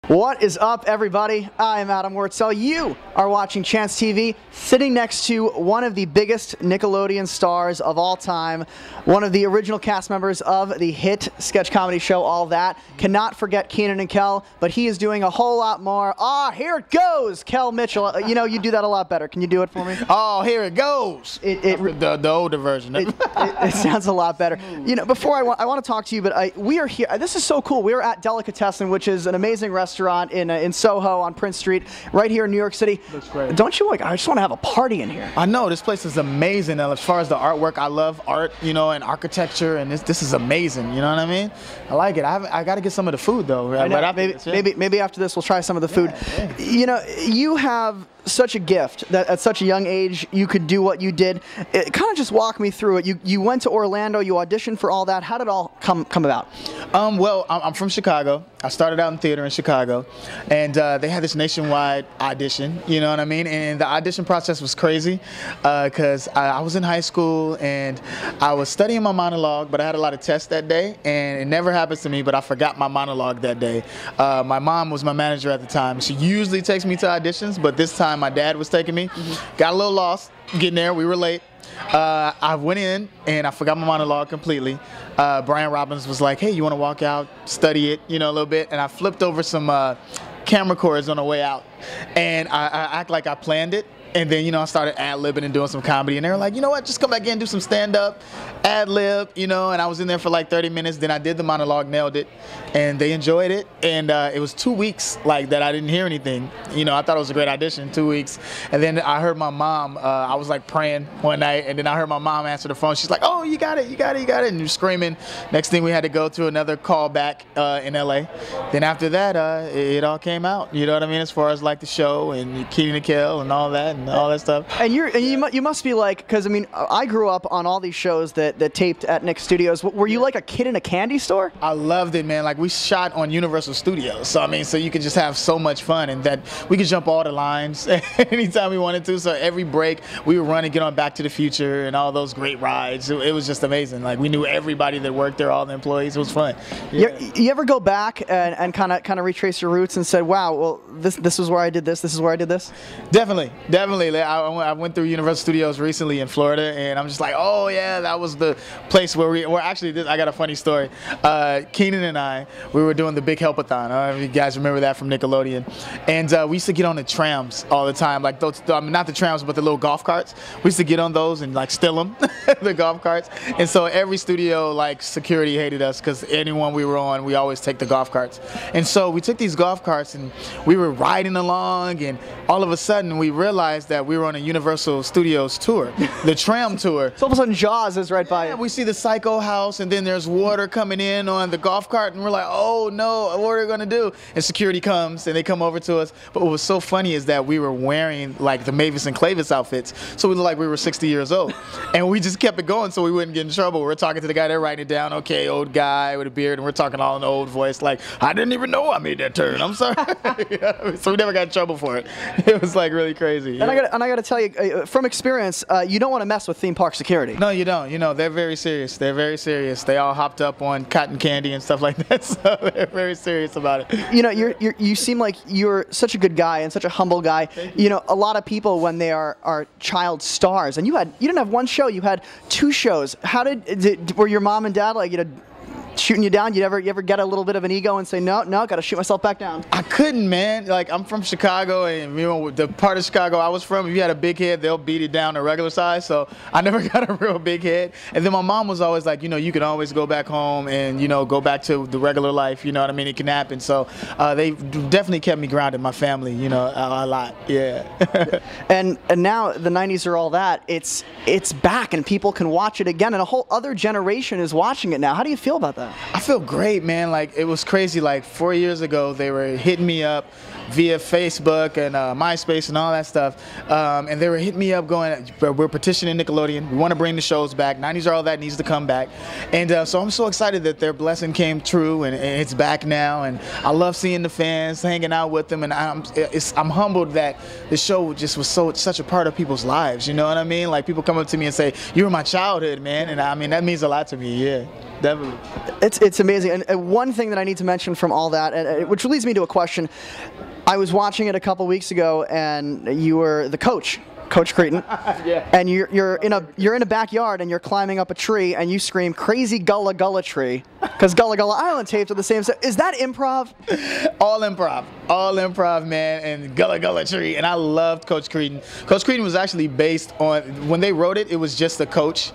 What is up, everybody? I am Adam Wurtzel. You are watching Chance TV, sitting next to one of the biggest Nickelodeon stars of all time, one of the original cast members of the hit sketch comedy show All That. Cannot forget Kenan Kel, but he is doing a whole lot more. Here it goes, Kel Mitchell. You know, you do that a lot better. Can you do it for me? Oh, here it goes. The older version. It sounds a lot better. You know, before I want to talk to you, but we are here. This is so cool. We are at Delicatessen, which is an amazing restaurant in Soho on Prince Street, right here in New York City. Looks great. Don't you I just want to have a party in here. I know, this place is amazing. As far as the artwork, I love art, you know, and architecture, and this is amazing. You know what I mean? I like it. I got to get some of the food though. Maybe after this we'll try some of the food. Yeah. You know, you have such a gift that at such a young age you could do what you did. Kind of just walk me through it. You went to Orlando, you auditioned for All That. How did it all come about? Well, I'm from Chicago. I started out in theater in Chicago, and they had this nationwide audition, you know what I mean? And the audition process was crazy because I was in high school and I was studying my monologue, but I had a lot of tests that day, and it never happens to me, but I forgot my monologue that day. My mom was my manager at the time. She usually takes me to auditions, but this time my dad was taking me. Got a little lost getting there. We were late. I went in and I forgot my monologue completely. Brian Robbins was like, hey, you want to walk out, study it, you know, a little bit? And I flipped over some camera cords on the way out. And I act like I planned it. And then, you know, I started ad-libbing and doing some comedy. And they were like, you know what, just come back in and do some stand-up, ad-lib, you know. And I was in there for like 30 minutes. Then I did the monologue, nailed it. And they enjoyed it. And it was 2 weeks like that I didn't hear anything. You know, I thought it was a great audition, 2 weeks. And then I heard my mom, I was like praying one night. And then I heard my mom answer the phone. She's like, oh, you got it, you got it, you got it. And you're screaming. Next thing we had to go to another call back in LA. Then after that, it all came out. You know what I mean? As far as like the show and Kenan Kel and all that. And all that stuff. And you must be like, because I mean, I grew up on all these shows that taped at Nick Studios. Were you like a kid in a candy store? I loved it, man. Like, we shot on Universal Studios, so I mean, so you could just have so much fun, and that we could jump all the lines anytime we wanted to. So every break we would run and get on Back to the Future and all those great rides. It was just amazing. Like, we knew everybody that worked there, all the employees. It was fun. Yeah. You ever go back and kind of retrace your roots and said, wow, well, this was where I did this. This is where I did this. Definitely. I went through Universal Studios recently in Florida, and I'm just like, oh yeah, that was the place where actually, I got a funny story. Kenan and we were doing the Big Helpathon. I don't know if you guys remember that from Nickelodeon. And we used to get on the trams all the time, like those, not the trams, but the little golf carts. We used to get on those and like steal them, the golf carts. And so every studio, like, security hated us because anyone we were on, we always take the golf carts. And so we took these golf carts and we were riding along, and all of a sudden we realized that we were on a Universal Studios tour, the tram tour. So all of a sudden Jaws is right by it. We see the Psycho House, and then there's water coming in on the golf cart, and we're like, oh no, what are we gonna do? And security comes, and they come over to us. But what was so funny is that we were wearing like the Mavis and Clavis outfits, so we looked like we were 60 years old. And we just kept it going so we wouldn't get in trouble. We're talking to the guy, they're writing it down, okay, old guy with a beard, and we're talking all in the old voice, like, I didn't even know I made that turn, I'm sorry. So we never got in trouble for it. It was like really crazy. And I gotta tell you, from experience, you don't want to mess with theme park security. No, you don't. You know, they're very serious. They're very serious. They all hopped up on cotton candy and stuff like that, so they're very serious about it. You know, you seem like you're such a good guy and such a humble guy. You know, a lot of people, when they are child stars, and you didn't have one show, you had 2 shows. How were your mom and dad like, you know, shooting you down? You ever get a little bit of an ego and say, no, gotta shoot myself back down? I couldn't, man. Like, I'm from Chicago, and you know, the part of Chicago I was from, if you had a big head, they'll beat it down to regular size, so I never got a real big head. And then my mom was always like, you know, you can always go back home and, you know, go back to the regular life, you know what I mean? It can happen. So they definitely kept me grounded, my family, you know, a lot, yeah. and now the 90s are All That. It's back, and people can watch it again, and a whole other generation is watching it now. How do you feel about that? I feel great, man. Like, it was crazy. Like, 4 years ago, they were hitting me up via Facebook and MySpace and all that stuff. And they were hitting me up going, we're petitioning Nickelodeon. We want to bring the shows back. 90s Are All That needs to come back. And so I'm so excited that their blessing came true, and it's back now. And I love seeing the fans, hanging out with them. And I'm humbled that the show just was such a part of people's lives. You know what I mean? Like, people come up to me and say, you were my childhood, man. And I mean, that means a lot to me, yeah. definitely. It's amazing. And one thing that I need to mention from all that, which leads me to a question. I was watching it a couple weeks ago, and you were the coach. Coach Cretin, Yeah. And you're in a backyard and you're climbing up a tree and you scream "Crazy Gullah Gullah Tree" because Gullah Gullah Island taped are the same. Is that improv? All improv, man, and Gullah Gullah Tree. And I loved Coach Cretin. Coach Cretin was actually based on, when they wrote it, it was just a coach.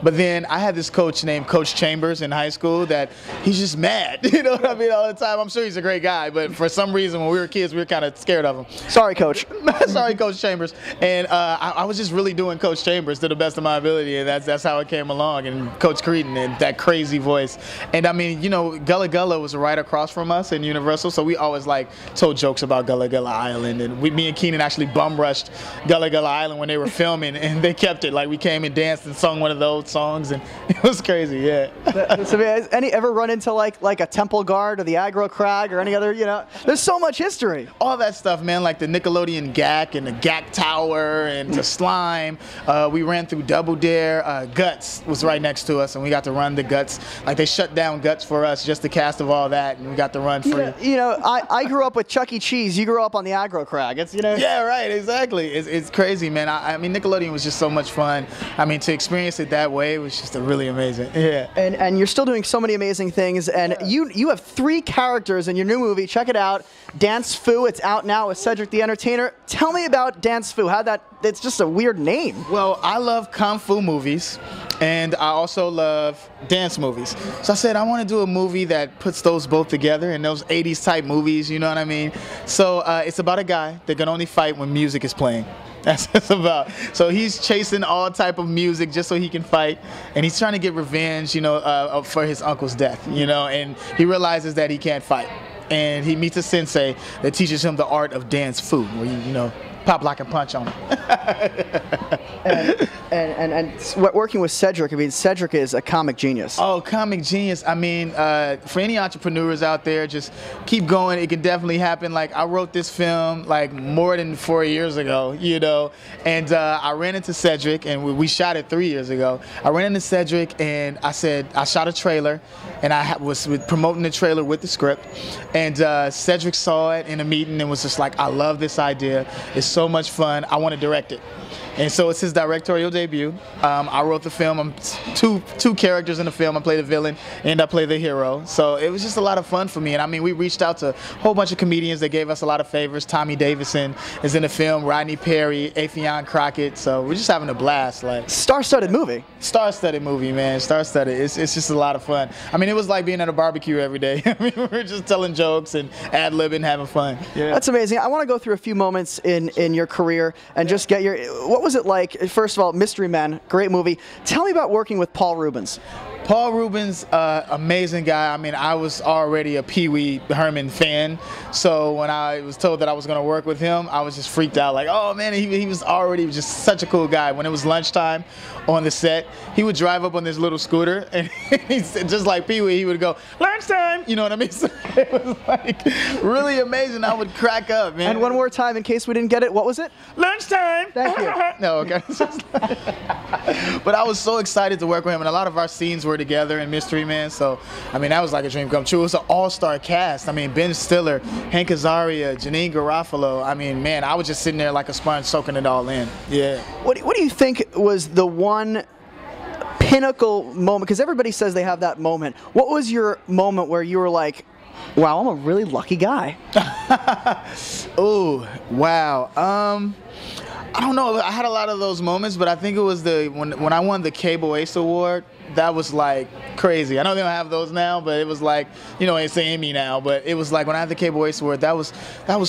But then I had this coach named Coach Chambers in high school that he's just mad, you know what I mean, all the time. I'm sure he's a great guy, but for some reason when we were kids, we were kind of scared of him. Sorry, Coach. Sorry, Coach Chambers. And I was just really doing Coach Chambers to the best of my ability, and that's how it came along. And Coach Cretin and that crazy voice. And I mean, you know, Gullah Gullah was right across from us in Universal, so we always like told jokes about Gullah Gullah Island. And me and Kenan actually bum rushed Gullah Gullah Island when they were filming, and they kept it. Like, we came and danced and sung one of those songs, and it was crazy, yeah. So, any ever run into like a Temple Guard or the Aggro Crag or any other, you know? There's so much history. All that stuff, man, like the Nickelodeon GAC and the GAC Tower and the slime. We ran through Double Dare. Guts was right next to us, and we got to run the Guts. Like, they shut down Guts for us, just the cast of all that, and we got to run free. You know, I grew up with Chuck E. Cheese. You grew up on the Aggro Crag. It's, you know. Yeah, right, exactly. It's crazy, man. I mean, Nickelodeon was just so much fun. I mean, to experience it that way was just really amazing. Yeah. And you're still doing so many amazing things. And you have 3 characters in your new movie. Check it out. Dance Fu. It's out now with Cedric the Entertainer. Tell me about Dance Fu. It's just a weird name. Well, I love Kung Fu movies, and I also love dance movies. So I said I want to do a movie that puts those both together, and those 80s type movies, you know what I mean? So it's about a guy that can only fight when music is playing. That's what it's about. So he's chasing all type of music just so he can fight, and he's trying to get revenge, you know, for his uncle's death, you know, and he realizes that he can't fight. And he meets a sensei that teaches him the art of dance fu, where you know, pop, lock, and punch on him. and working with Cedric, I mean, Cedric is a comic genius. Oh, comic genius. I mean, for any entrepreneurs out there, just keep going. It can definitely happen. Like, I wrote this film like more than 4 years ago, you know, and I ran into Cedric, and we shot it 3 years ago. I ran into Cedric, and I said, I shot a trailer, and I was promoting the trailer with the script, and Cedric saw it in a meeting and was just like, I love this idea. It's so much fun. I want to direct it. And so it's his directorial debut. I wrote the film. I'm two characters in the film. I play the villain and I play the hero. So it was just a lot of fun for me. And I mean, we reached out to a whole bunch of comedians that gave us a lot of favors. Tommy Davidson is in the film, Rodney Perry, Affion Crockett. So we're just having a blast. Like, star-studded movie. Star-studded movie, man. Star-studded. It's just a lot of fun. I mean, it was like being at a barbecue every day. I mean, we were just telling jokes and ad-libbing, having fun. Yeah. That's amazing. I want to go through a few moments in your career and just get your, what was it like? First of all, Mystery Men, great movie. Tell me about working with Paul Reubens. Paul Reubens, amazing guy. I mean, I was already a Pee Wee Herman fan, so when I was told that I was going to work with him, I was just freaked out. Like, oh man, he was already just such a cool guy. When it was lunchtime on the set, he would drive up on this little scooter, and he's just like Pee Wee, he would go, lunchtime, you know what I mean? So it was like really amazing. I would crack up, man. And one more time, in case we didn't get it, what was it? Lunchtime. Thank you. No, okay. But I was so excited to work with him, and a lot of our scenes were together in Mystery Man, so I mean that was like a dream come true. It was an all-star cast. I mean, Ben Stiller, Hank Azaria, Janine Garofalo. I mean, man, I was just sitting there like a sponge soaking it all in. Yeah. What do you think was the one pinnacle moment? Because everybody says they have that moment. What was your moment where you were like, wow, I'm a really lucky guy? Oh, wow. I don't know. I had a lot of those moments, but I think it was when I won the Cable Ace Award. That was like crazy. I know they don't have those now, but it was like, you know, it's an Emmy now, but it was like when I had the Cable Ace Award, that was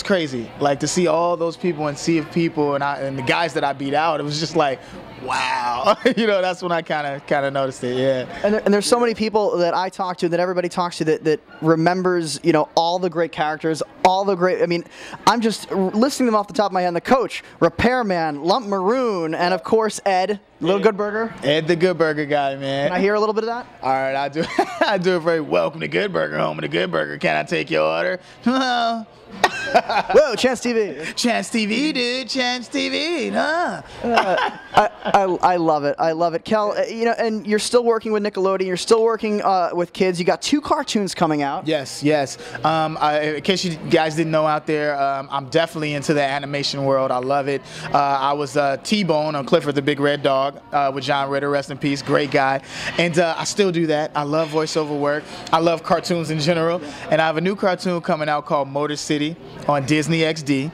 crazy. Like, to see all those people and Sea of People and the guys that I beat out, it was just like, wow. You know, that's when I kind of noticed it. Yeah. And there's so many people that I talk to, that everybody talks to, that remembers, you know, all the great characters, all the great. I mean, I'm just listing them off the top of my head. The Coach, Repairman, Lump Maroon, and of course Ed. Little Good Burger. Ed the Good Burger guy, man. Can I hear a little bit of that? All right, I do. I do it very. Welcome to Good Burger, home of the Good Burger. Can I take your order? Whoa, Chance TV. Chance TV, dude. Chance TV, huh? I love it. I love it, Kel. And you're still working with Nickelodeon. You're still working with kids. You got 2 cartoons coming out. Yes, yes. In case you guys didn't know out there, I'm definitely into the animation world. I love it. I was T-Bone on Clifford the Big Red Dog with John Ritter, rest in peace, great guy. And I still do that. I love voiceover work. I love cartoons in general. And I have a new cartoon coming out called Motor City on Disney XD.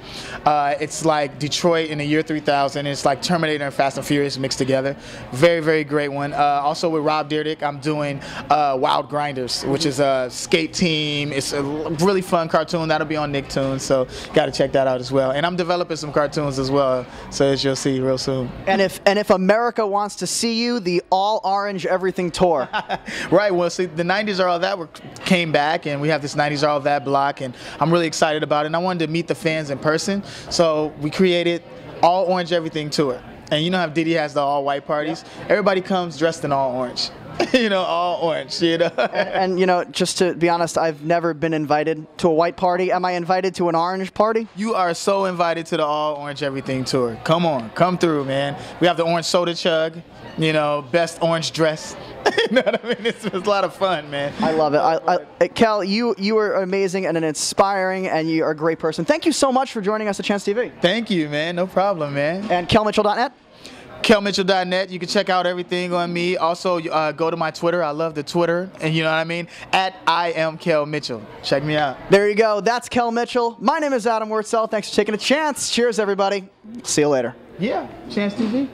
It's like Detroit in the year 3000. It's like Terminator and Fast and Furious mixed together. Very, very great one. Also with Rob Dyrdek, I'm doing Wild Grinders, which is a skate team. It's a really fun cartoon. That'll be on Nicktoons, so got to check that out as well. And I'm developing some cartoons as well, so as you'll see real soon. And if America wants to see you, the All Orange Everything Tour. Right. Well, see, the 90s Are All That came back, and we have this 90s Are All That block, and I'm really excited about it. And I wanted to meet the fans in person, so we created All Orange Everything Tour. And you know how Diddy has the all white parties? Yeah. Everybody comes dressed in all orange. All orange, And just to be honest, I've never been invited to a white party. Am I invited to an orange party? You are so invited to the All Orange Everything Tour. Come on, come through, man. We have the orange soda chug, best orange dress. You know what I mean? It's a lot of fun, man. I love it. Kel, you are amazing and an inspiring, and you are a great person. Thank you so much for joining us at Chance TV. Thank you, man. No problem, man. And KelMitchell.net? KelMitchell.net. You can check out everything on me. Also, go to my Twitter. I love the Twitter, and you know what I mean? @I am Kel Mitchell. Check me out. There you go. That's Kel Mitchell. My name is Adam Wurtzel. Thanks for taking a chance. Cheers, everybody. See you later. Yeah, Chance TV.